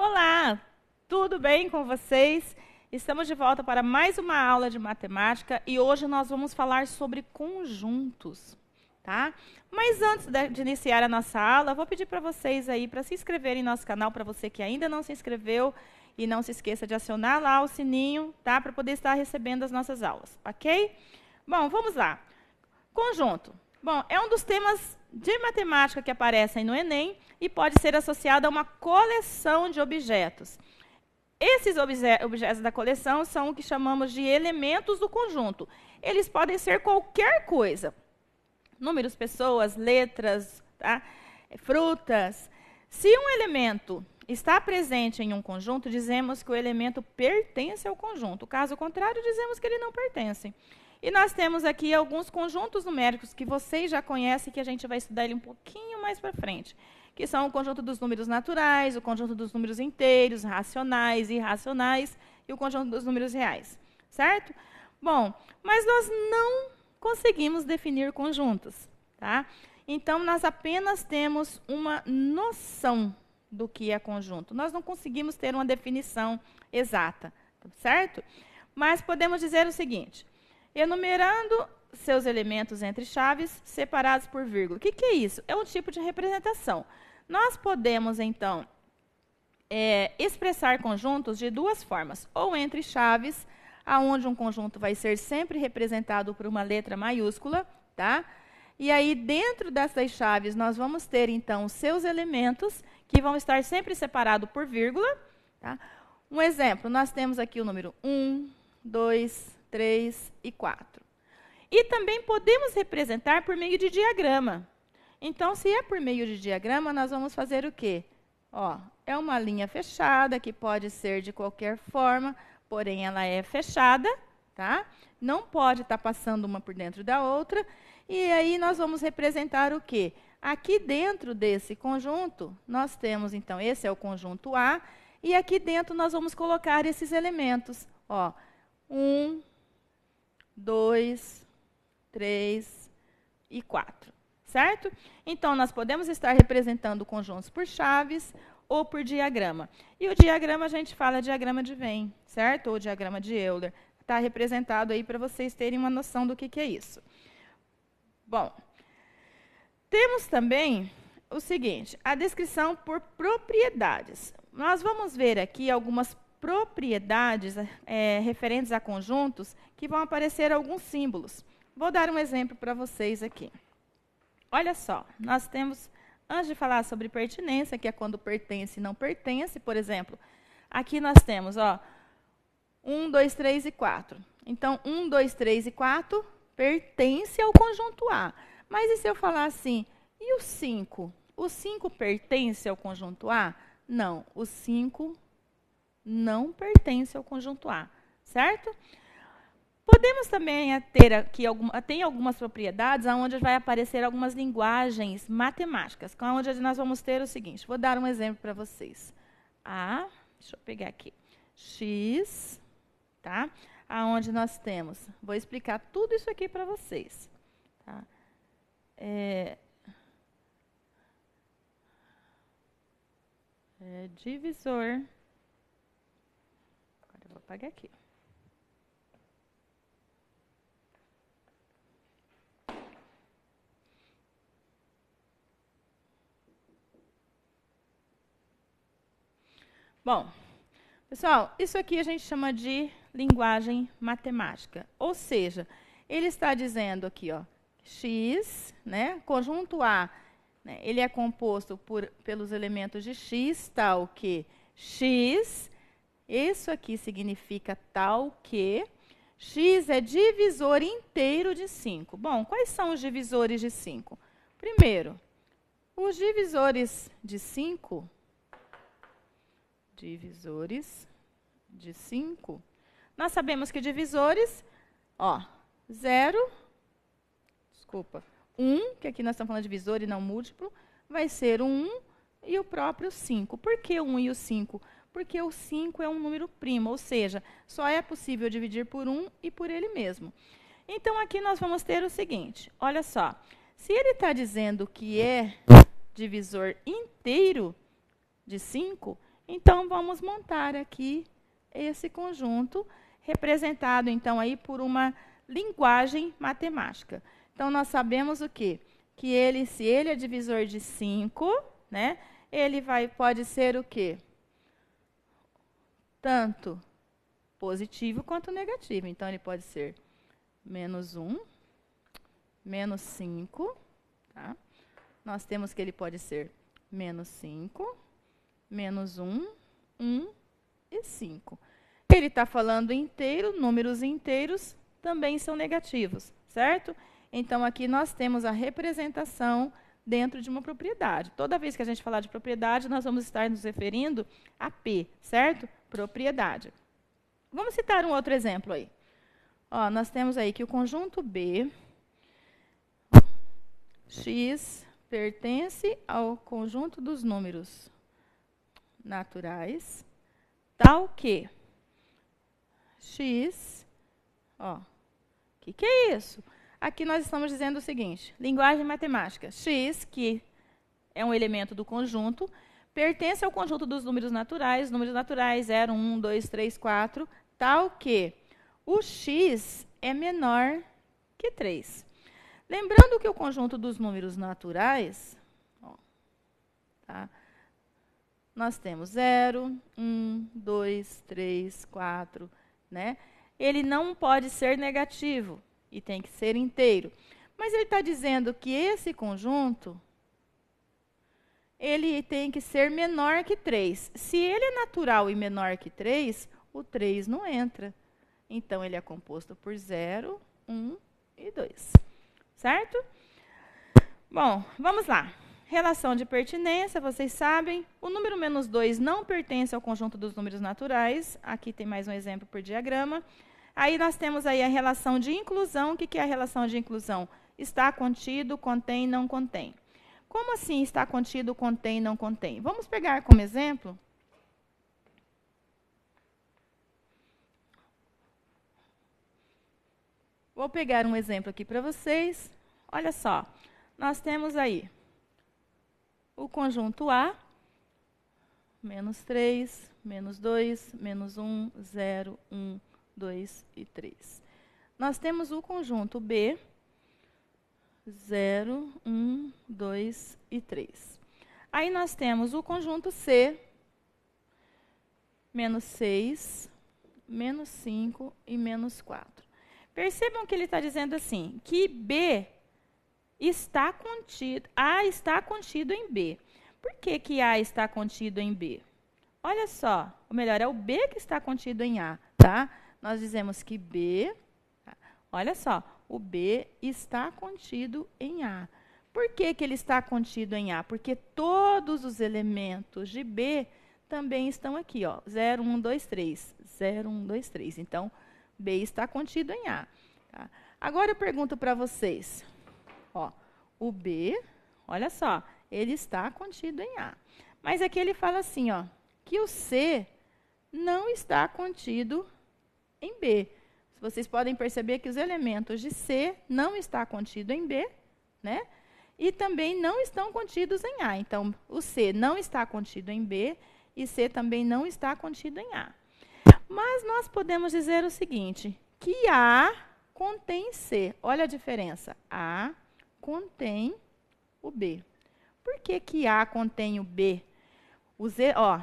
Olá, tudo bem com vocês? Estamos de volta para mais uma aula de matemática e hoje nós vamos falar sobre conjuntos, tá? Mas antes de iniciar a nossa aula, vou pedir para vocês aí para se inscreverem em nosso canal, para você que ainda não se inscreveu, e não se esqueça de acionar lá o sininho, tá? Para poder estar recebendo as nossas aulas, ok? Bom, vamos lá. Conjunto. Bom, é um dos temas de matemática que aparecem no Enem e pode ser associado a uma coleção de objetos. Esses objetos da coleção são o que chamamos de elementos do conjunto. Eles podem ser qualquer coisa. Números, pessoas, letras, tá? Frutas. Se um elemento está presente em um conjunto, dizemos que o elemento pertence ao conjunto. Caso contrário, dizemos que ele não pertence. E nós temos aqui alguns conjuntos numéricos que vocês já conhecem, que a gente vai estudar ele um pouquinho mais para frente, que são o conjunto dos números naturais, o conjunto dos números inteiros, racionais, irracionais, e o conjunto dos números reais, certo? Bom, mas nós não conseguimos definir conjuntos, tá? Então, nós apenas temos uma noção do que é conjunto. Nós não conseguimos ter uma definição exata, certo? Mas podemos dizer o seguinte: enumerando seus elementos entre chaves separados por vírgula. O que é isso? É um tipo de representação. Nós podemos, então, expressar conjuntos de duas formas. Ou entre chaves, onde um conjunto vai ser sempre representado por uma letra maiúscula, tá? E aí, dentro dessas chaves, nós vamos ter, então, seus elementos, que vão estar sempre separados por vírgula. Tá? Um exemplo, nós temos aqui o número 1, 2, 3 e 4. E também podemos representar por meio de diagrama. Então, se é por meio de diagrama, nós vamos fazer o quê? Ó, é uma linha fechada, que pode ser de qualquer forma, porém ela é fechada, tá? Não pode estar passando uma por dentro da outra. E aí nós vamos representar o quê? Aqui dentro desse conjunto, nós temos, então, esse é o conjunto A, e aqui dentro nós vamos colocar esses elementos. Ó, 1, 2, 3 e 4, certo? Então, nós podemos estar representando conjuntos por chaves ou por diagrama. E o diagrama, a gente fala diagrama de Venn, certo? Ou diagrama de Euler. Está representado aí para vocês terem uma noção do que é isso. Bom, temos também o seguinte, a descrição por propriedades. Nós vamos ver aqui algumas propriedades referentes a conjuntos que vão aparecer alguns símbolos. Vou dar um exemplo para vocês aqui. Olha só, nós temos, antes de falar sobre pertinência, que é quando pertence e não pertence, por exemplo, aqui nós temos, ó, 1, 2, 3 e 4. Então, 1, 2, 3 e 4 pertence ao conjunto A. Mas e se eu falar assim, e o 5? O 5 pertence ao conjunto A? Não, o 5 não pertence ao conjunto A, certo? Podemos também ter aqui algumas propriedades onde vai aparecer algumas linguagens matemáticas, onde nós vamos ter o seguinte, vou dar um exemplo para vocês. Deixa eu pegar aqui, x, tá? Aonde nós temos, vou explicar tudo isso aqui para vocês. Tá? Divisor. Agora eu vou apagar aqui. Bom, pessoal, isso aqui a gente chama de linguagem matemática. Ou seja, ele está dizendo aqui, ó, x, né, conjunto A, né, ele é composto pelos elementos de x, tal que x, isso aqui significa tal que x é divisor inteiro de 5. Bom, quais são os divisores de 5? Primeiro, os divisores de 5... Divisores de 5. Nós sabemos que divisores, ó, 1, que aqui nós estamos falando de divisor e não múltiplo, vai ser o 1 e o próprio 5. Por que o 1 e o 5? Porque o 5 é um número primo, ou seja, só é possível dividir por 1 e por ele mesmo. Então, aqui nós vamos ter o seguinte, olha só, se ele está dizendo que é divisor inteiro de 5, Então, vamos montar aqui esse conjunto, representado, então, aí por uma linguagem matemática. Então, nós sabemos o quê? Que ele, se ele é divisor de 5, né, ele pode ser o quê? Tanto positivo quanto negativo. Então, ele pode ser menos 1, menos 5. Tá? Nós temos que ele pode ser menos 5, menos 1, 1 e 5. Ele está falando inteiro, números inteiros também são negativos, certo? Então, aqui nós temos a representação dentro de uma propriedade. Toda vez que a gente falar de propriedade, nós vamos estar nos referindo a P, certo? Propriedade. Vamos citar um outro exemplo aí. Ó, nós temos aí que o conjunto B, X, pertence ao conjunto dos números naturais, tal que X, ó, o que é isso? Aqui nós estamos dizendo o seguinte, linguagem matemática, X, que é um elemento do conjunto, pertence ao conjunto dos números naturais 0, 1, 2, 3, 4, tal que o X é menor que 3. Lembrando que o conjunto dos números naturais, ó, tá? Nós temos 0, 1, 2, 3, 4, né? Ele não pode ser negativo e tem que ser inteiro. Mas ele está dizendo que esse conjunto, ele tem que ser menor que 3. Se ele é natural e menor que 3, o 3 não entra. Então, ele é composto por 0, 1 e 2. Certo? Bom, vamos lá. Relação de pertinência, vocês sabem. O número menos 2 não pertence ao conjunto dos números naturais. Aqui tem mais um exemplo por diagrama. Aí nós temos aí a relação de inclusão. O que é a relação de inclusão? Está contido, contém, não contém. Como assim está contido, contém, não contém? Vamos pegar como exemplo. Vou pegar um exemplo aqui para vocês. Olha só, nós temos aí o conjunto A, menos 3, menos 2, menos 1, 0, 1, 2 e 3. Nós temos o conjunto B, 0, 1, 2 e 3. Aí nós temos o conjunto C, menos 6, menos 5 e menos 4. Percebam que ele está dizendo assim, que B está contido, A está contido em B. Por que A está contido em B? Olha só, ou melhor, é o B que está contido em A, tá? Nós dizemos que B, olha só, o B está contido em A. Por que ele está contido em A? Porque todos os elementos de B também estão aqui, ó, 0, 1, 2, 3, 0, 1, 2, 3. Então, B está contido em A. Tá? Agora eu pergunto para vocês, ó, o B, olha só, ele está contido em A. Mas aqui ele fala assim, ó, que o C não está contido em B. Vocês podem perceber que os elementos de C não estão contidos em B, né? E também não estão contidos em A. Então, o C não está contido em B e C também não está contido em A. Mas nós podemos dizer o seguinte, que A contém C. Olha a diferença. A contém o B. Por que A contém o B?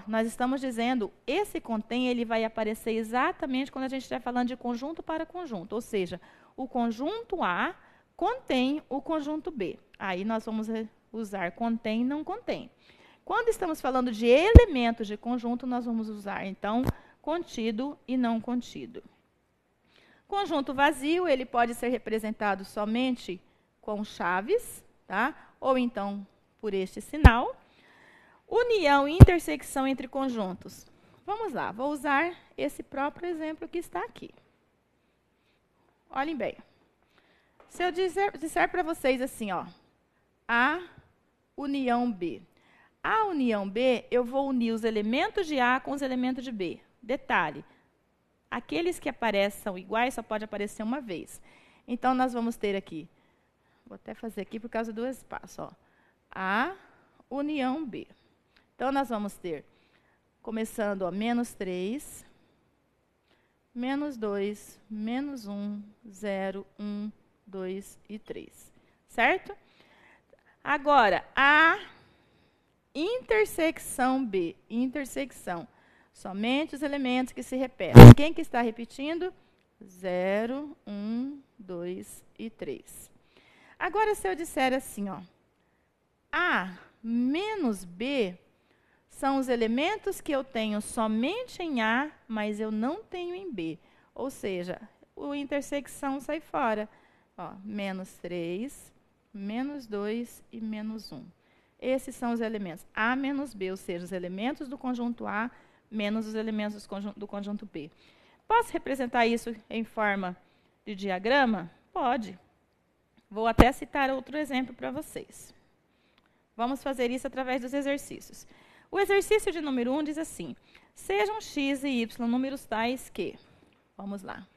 Nós estamos dizendo, esse contém, ele vai aparecer exatamente quando a gente estiver falando de conjunto para conjunto. Ou seja, o conjunto A contém o conjunto B. Aí nós vamos usar contém e não contém. Quando estamos falando de elementos de conjunto, nós vamos usar, então, contido e não contido. Conjunto vazio, ele pode ser representado somente com chaves, tá? Ou então por este sinal. União e intersecção entre conjuntos. Vamos lá, vou usar esse próprio exemplo que está aqui. Olhem bem. Se eu disser para vocês assim, ó, A união B. A união B, eu vou unir os elementos de A com os elementos de B. Detalhe, aqueles que aparecem são iguais, só pode aparecer uma vez. Então, nós vamos ter aqui, vou até fazer aqui por causa do espaço, ó, A união B. Então, nós vamos ter começando, ó, menos 3, menos 2, menos 1, 0, 1, 2 e 3. Certo? Agora, a intersecção B. Intersecção. Somente os elementos que se repetem. Quem que está repetindo? 0, 1, 2 e 3. Agora, se eu disser assim, ó, A menos B são os elementos que eu tenho somente em A, mas eu não tenho em B. Ou seja, a intersecção sai fora. Ó, menos 3, menos 2 e menos 1. Esses são os elementos A menos B, ou seja, os elementos do conjunto A menos os elementos do conjunto B. Posso representar isso em forma de diagrama? Pode. Vou até citar outro exemplo para vocês. Vamos fazer isso através dos exercícios. O exercício de número 1 diz assim: sejam x e y números tais que... Vamos lá.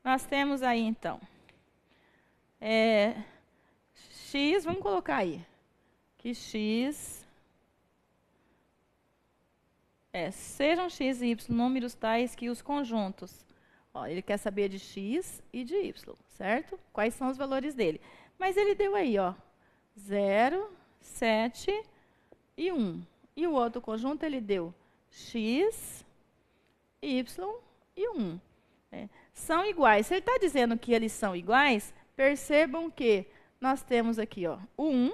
Nós temos aí, então, x, vamos colocar aí, que x... sejam x e y números tais que os conjuntos... Ó, ele quer saber de x e de y, certo? Quais são os valores dele. Mas ele deu aí, ó, 0, 7 e 1. E o outro conjunto ele deu x, y e 1. São iguais. Se ele está dizendo que eles são iguais, percebam que nós temos aqui, ó, o 1,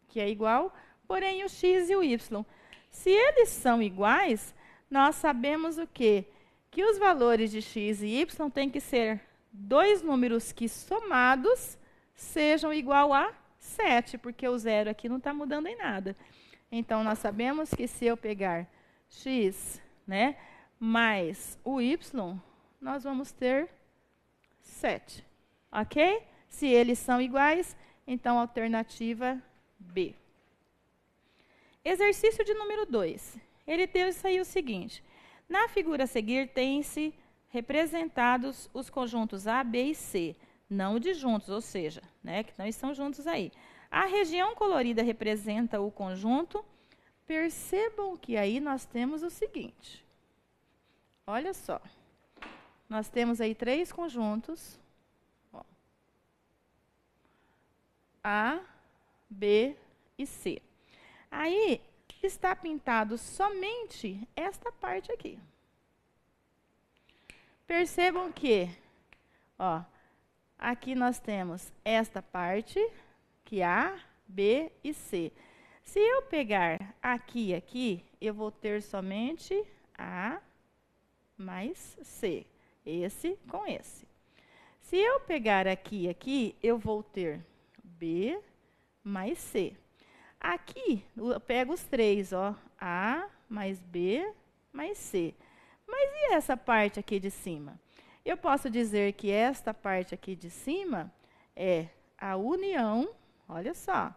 que é igual, porém o x e o y. Se eles são iguais, nós sabemos o quê? Que os valores de x e y têm que ser dois números que somados sejam igual a 7, porque o 0 aqui não está mudando em nada. Então, nós sabemos que se eu pegar x, né, mais o y, nós vamos ter 7. Ok? Se eles são iguais, então, alternativa B. Exercício de número 2. Ele deu isso aí o seguinte. Na figura a seguir, tem-se representados os conjuntos A, B e C, não o de juntos, ou seja, né, que não estão juntos aí. A região colorida representa o conjunto. Percebam que aí nós temos o seguinte. Olha só. Nós temos aí 3 conjuntos. Ó, A, B e C. Aí está pintado somente esta parte aqui. Percebam que, ó, aqui nós temos esta parte, que A, B e C. Se eu pegar aqui e aqui, eu vou ter somente A mais C. Esse com esse. Se eu pegar aqui e aqui, eu vou ter B mais C. Aqui, eu pego os 3, ó, A mais B mais C. Mas e essa parte aqui de cima? Eu posso dizer que esta parte aqui de cima é a união, olha só,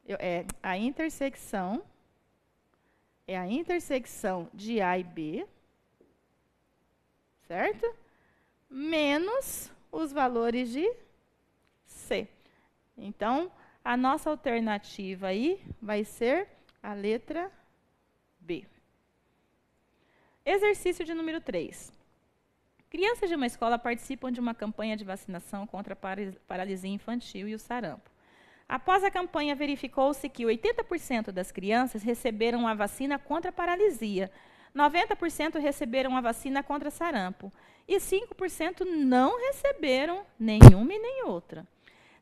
é a intersecção de A e B, certo? Menos os valores de C. Então, a nossa alternativa aí vai ser a letra B. Exercício de número 3. Crianças de uma escola participam de uma campanha de vacinação contra a paralisia infantil e o sarampo. Após a campanha, verificou-se que 80% das crianças receberam a vacina contra a paralisia, 90% receberam a vacina contra sarampo e 5% não receberam nenhuma e nem outra.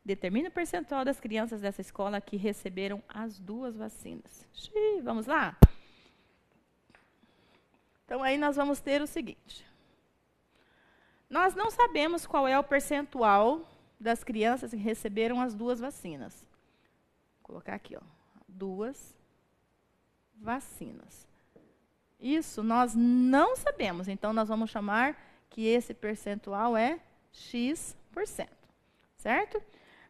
Determine o percentual das crianças dessa escola que receberam as 2 vacinas. Vamos lá? Então, aí nós vamos ter o seguinte. Nós não sabemos qual é o percentual das crianças que receberam as 2 vacinas. Vou colocar aqui, ó, 2 vacinas. Isso nós não sabemos, então nós vamos chamar que esse percentual é X%, certo?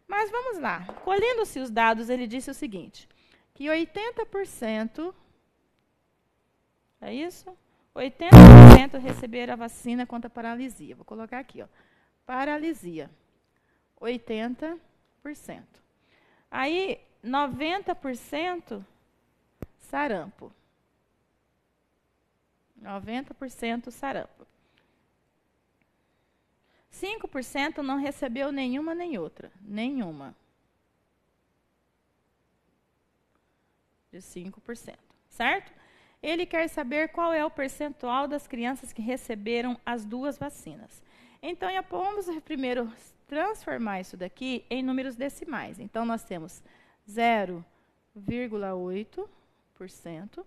Mas vamos lá. Colhendo-se os dados, ele disse o seguinte, que 80%, é isso? 80% receberam a vacina contra a paralisia. Vou colocar aqui, ó, paralisia. 80% Aí, 90% sarampo. 90% sarampo. 5% não recebeu nenhuma nem outra. Nenhuma. De 5%. Certo? Ele quer saber qual é o percentual das crianças que receberam as duas vacinas. Então, vamos primeiro transformar isso daqui em números decimais. Então, nós temos 0,8%,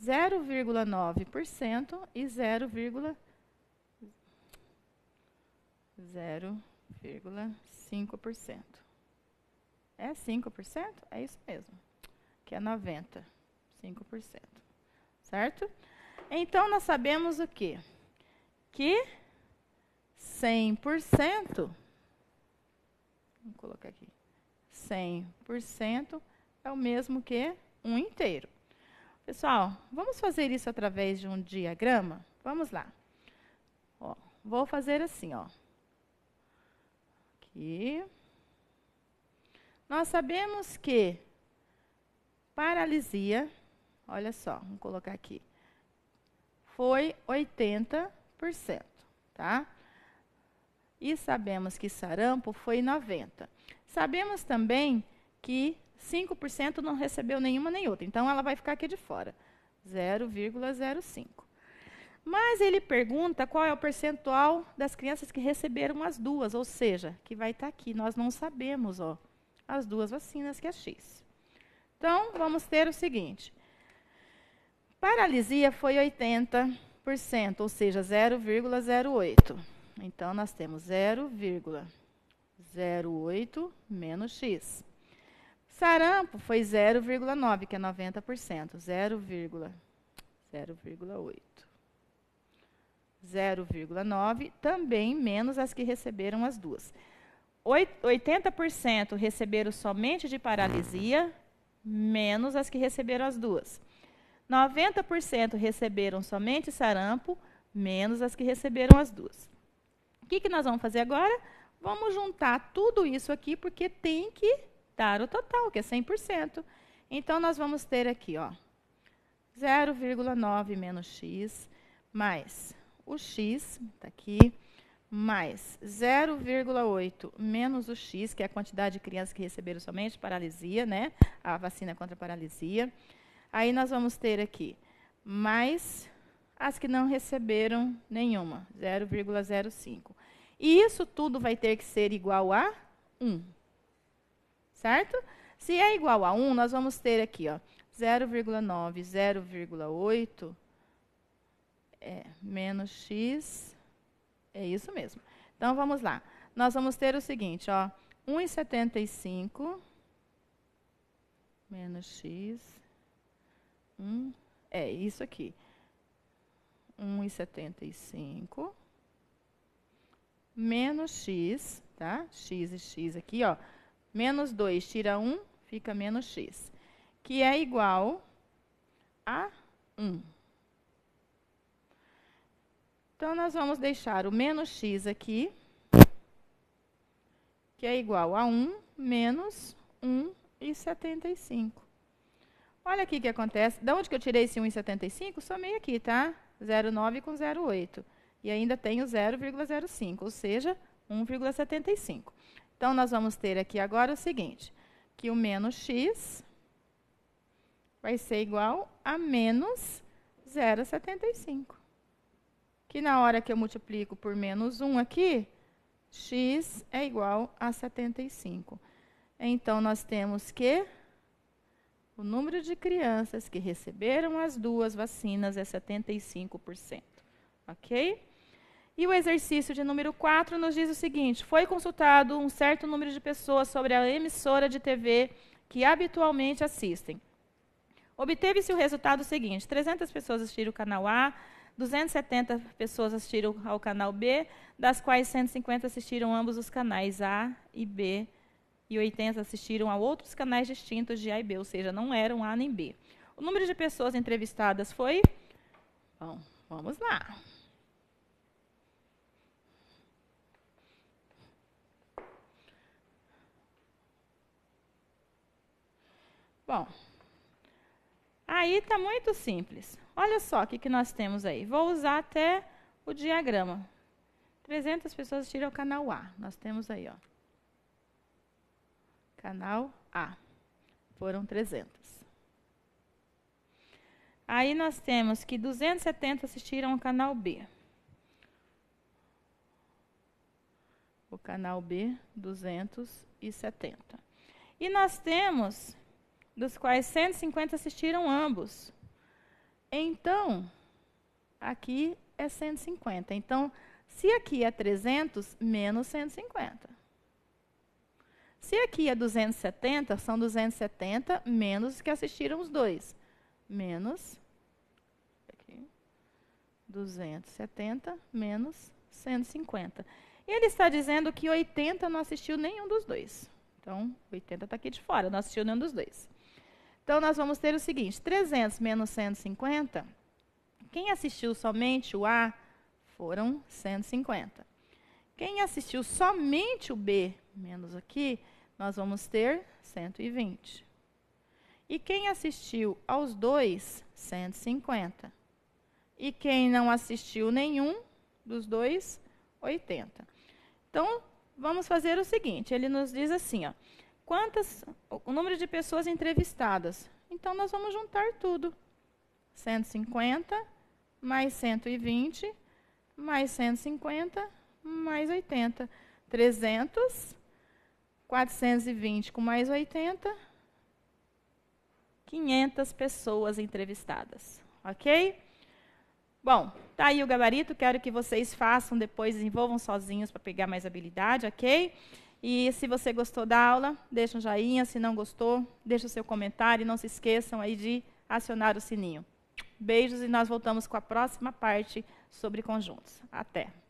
0,9% e 0,5%. É 5%? É isso mesmo. Que é 90%. 5%. Certo? Então, nós sabemos o quê? Que 100%, vamos colocar aqui, 100% é o mesmo que 1 inteiro. Pessoal, vamos fazer isso através de um diagrama? Vamos lá. Ó, vou fazer assim, ó. Aqui. Nós sabemos que paralisia, olha só, vamos colocar aqui, foi 80%, tá? E sabemos que sarampo foi 90%. Sabemos também que 5% não recebeu nenhuma nem outra. Então, ela vai ficar aqui de fora. 0,05. Mas ele pergunta qual é o percentual das crianças que receberam as duas. Ou seja, que vai estar aqui. Nós não sabemos, ó, as duas vacinas, que é X. Então, vamos ter o seguinte. Paralisia foi 80%, ou seja, 0,08. Então, nós temos 0,08 menos X. Sarampo foi 0,9, que é 90%. 0,8. 0,9, também menos as que receberam as duas. 80% receberam somente de paralisia, menos as que receberam as duas. 90% receberam somente sarampo, menos as que receberam as duas. O que nós vamos fazer agora? Vamos juntar tudo isso aqui, porque tem que dar o total, que é 100%. Então, nós vamos ter aqui, ó, 0,9 menos x, mais o x, está aqui, mais 0,8 menos o x, que é a quantidade de crianças que receberam somente paralisia, né? A vacina contra a paralisia. Aí, nós vamos ter aqui, mais as que não receberam nenhuma, 0,05. E isso tudo vai ter que ser igual a 1. Certo? Se é igual a 1, nós vamos ter aqui, ó, 0,9, 0,8 menos x. É isso mesmo. Então, vamos lá. Nós vamos ter o seguinte, ó, 1,75 menos x. É isso aqui. 1,75 menos x, tá? X e x aqui, ó. Menos 2 tira 1, fica menos x. Que é igual a 1. Então, nós vamos deixar o menos x aqui, que é igual a 1 menos 1,75. Olha aqui o que acontece. De onde que eu tirei esse 1,75? Somei aqui, tá? 0,9 com 0,8. E ainda tenho 0,05, ou seja, 1,75. Então, nós vamos ter aqui agora o seguinte, que o menos x vai ser igual a menos 0,75. Que na hora que eu multiplico por menos 1 aqui, x é igual a 75. Então, nós temos que o número de crianças que receberam as duas vacinas é 75%. Ok? E o exercício de número 4 nos diz o seguinte: foi consultado um certo número de pessoas sobre a emissora de TV que habitualmente assistem. Obteve-se o resultado seguinte: 300 pessoas assistiram o canal A, 270 pessoas assistiram ao canal B, das quais 150 assistiram ambos os canais A e B, e 80 assistiram a outros canais distintos de A e B, ou seja, não eram A nem B. O número de pessoas entrevistadas foi... Bom, vamos lá. Bom, aí está muito simples. Olha só o que nós temos aí. Vou usar até o diagrama. 300 pessoas assistiram ao canal A. Nós temos aí, ó. Canal A. Foram 300. Aí nós temos que 270 assistiram ao canal B. O canal B, 270. E nós temos, dos quais 150 assistiram ambos. Então, aqui é 150. Então, se aqui é 300, menos 150. Se aqui é 270, são 270 menos os que assistiram os dois. Menos, aqui, 270 menos 150. E ele está dizendo que 80 não assistiu nenhum dos dois. Então, 80 está aqui de fora, não assistiu nenhum dos dois. Então, nós vamos ter o seguinte, 300 menos 150, quem assistiu somente o A, foram 150. Quem assistiu somente o B, menos aqui, nós vamos ter 120. E quem assistiu aos dois, 150. E quem não assistiu nenhum dos dois, 80. Então, vamos fazer o seguinte, ele nos diz assim, ó, o número de pessoas entrevistadas. Então, nós vamos juntar tudo. 150 mais 120 mais 150 mais 80. 300, 420 com mais 80, 500 pessoas entrevistadas. Ok? Bom, tá aí o gabarito, quero que vocês façam depois, desenvolvam sozinhos para pegar mais habilidade, ok? E se você gostou da aula, deixa um joinha, se não gostou, deixa o seu comentário e não se esqueçam aí de acionar o sininho. Beijos e nós voltamos com a próxima parte sobre conjuntos. Até!